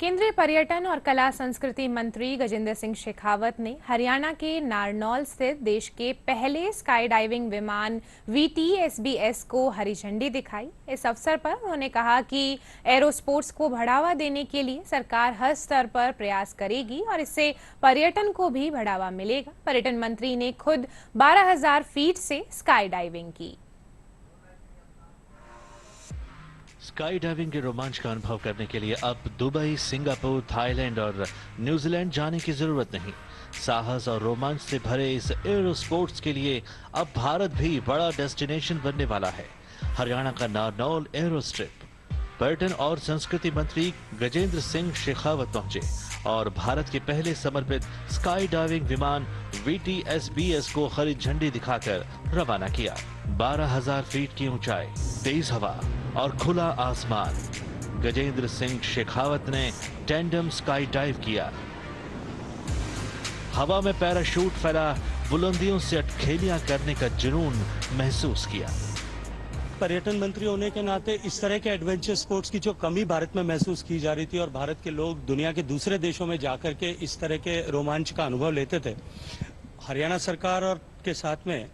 केंद्रीय पर्यटन और कला संस्कृति मंत्री गजेंद्र सिंह शेखावत ने हरियाणा के नारनौल स्थित देश के पहले स्काई डाइविंग विमान VTSBS को हरी झंडी दिखाई। इस अवसर पर उन्होंने कहा कि एरोस्पोर्ट्स को बढ़ावा देने के लिए सरकार हर स्तर पर प्रयास करेगी और इससे पर्यटन को भी बढ़ावा मिलेगा। पर्यटन मंत्री ने खुद 12,000 फीट से स्काई डाइविंग की। स्काई डाइविंग के रोमांच का अनुभव करने के लिए अब दुबई, सिंगापुर, थाईलैंड और न्यूजीलैंड जाने की जरूरत नहीं। साहस और रोमांच से भरे इस एरो स्पोर्ट्स के लिए अब भारत भी बड़ा डेस्टिनेशन बनने वाला है। हरियाणा का नारनौल एरो स्ट्रिप। पर्यटन और संस्कृति मंत्री गजेंद्र सिंह शेखावत पहुंचे और भारत के पहले समर्पित स्काई डाइविंग विमान VTSBS को हरी झंडी दिखाकर रवाना किया। 12,000 फीट की ऊंचाई, तेज हवा और खुला आसमान। गजेंद्र सिंह शेखावत ने टैंडम स्काई डाइव किया। हवा में पैराशूट फैला, बुलंदियों से अटखेलियां करने का जुनून महसूस किया। पर्यटन मंत्री होने के नाते इस तरह के एडवेंचर स्पोर्ट्स की जो कमी भारत में महसूस की जा रही थी और भारत के लोग दुनिया के दूसरे देशों में जाकर के इस तरह के रोमांच का अनुभव लेते थे, हरियाणा सरकार और के साथ में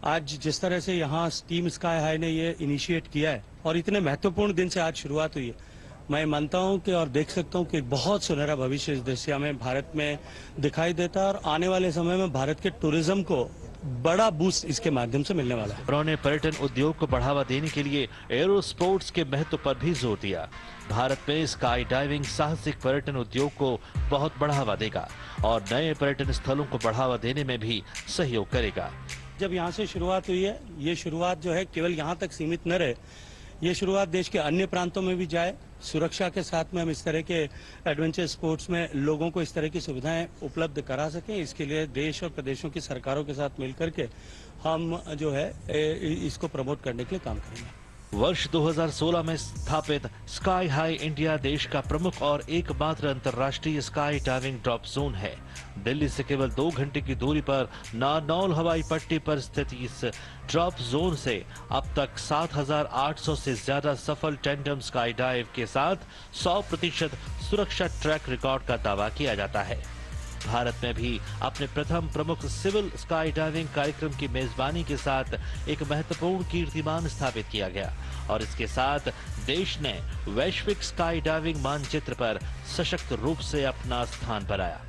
आज जिस तरह से यहाँ टीम स्काई हाई ने ये इनिशिएट किया है और इतने महत्वपूर्ण दिन से आज शुरुआत हुई है, मैं मानता हूँ कि और देख सकता हूँ कि बहुत सुनहरा भविष्य इस दिशा में भारत में दिखाई देता है और आने वाले समय में भारत के टूरिज्म को बड़ा बूस्ट इसके माध्यम से मिलने वाला है। उन्होंने पर्यटन उद्योग को बढ़ावा देने के लिए एरो स्पोर्ट्स के महत्व पर भी जोर दिया। भारत में स्काई डाइविंग साहसिक पर्यटन उद्योग को बहुत बढ़ावा देगा और नए पर्यटन स्थलों को बढ़ावा देने में भी सहयोग करेगा। जब यहाँ से शुरुआत हुई है, ये शुरुआत जो है केवल यहाँ तक सीमित न रहे, ये शुरुआत देश के अन्य प्रांतों में भी जाए। सुरक्षा के साथ में हम इस तरह के एडवेंचर स्पोर्ट्स में लोगों को इस तरह की सुविधाएं उपलब्ध करा सकें, इसके लिए देश और प्रदेशों की सरकारों के साथ मिलकर के हम जो है इसको प्रमोट करने के लिए काम करेंगे। वर्ष 2016 में स्थापित स्काई हाई इंडिया देश का प्रमुख और एकमात्र अंतर्राष्ट्रीय स्काई डाइविंग ड्रॉप जोन है। दिल्ली से केवल 2 घंटे की दूरी पर नारनौल हवाई पट्टी पर स्थित इस ड्रॉप जोन से अब तक 7,800 से ज्यादा सफल टैंडम स्काई डाइव के साथ 100% सुरक्षा ट्रैक रिकॉर्ड का दावा किया जाता है। भारत में भी अपने प्रथम प्रमुख सिविल स्काई डाइविंग कार्यक्रम की मेजबानी के साथ एक महत्वपूर्ण कीर्तिमान स्थापित किया गया और इसके साथ देश ने वैश्विक स्काई डाइविंग मानचित्र पर सशक्त रूप से अपना स्थान बनाया।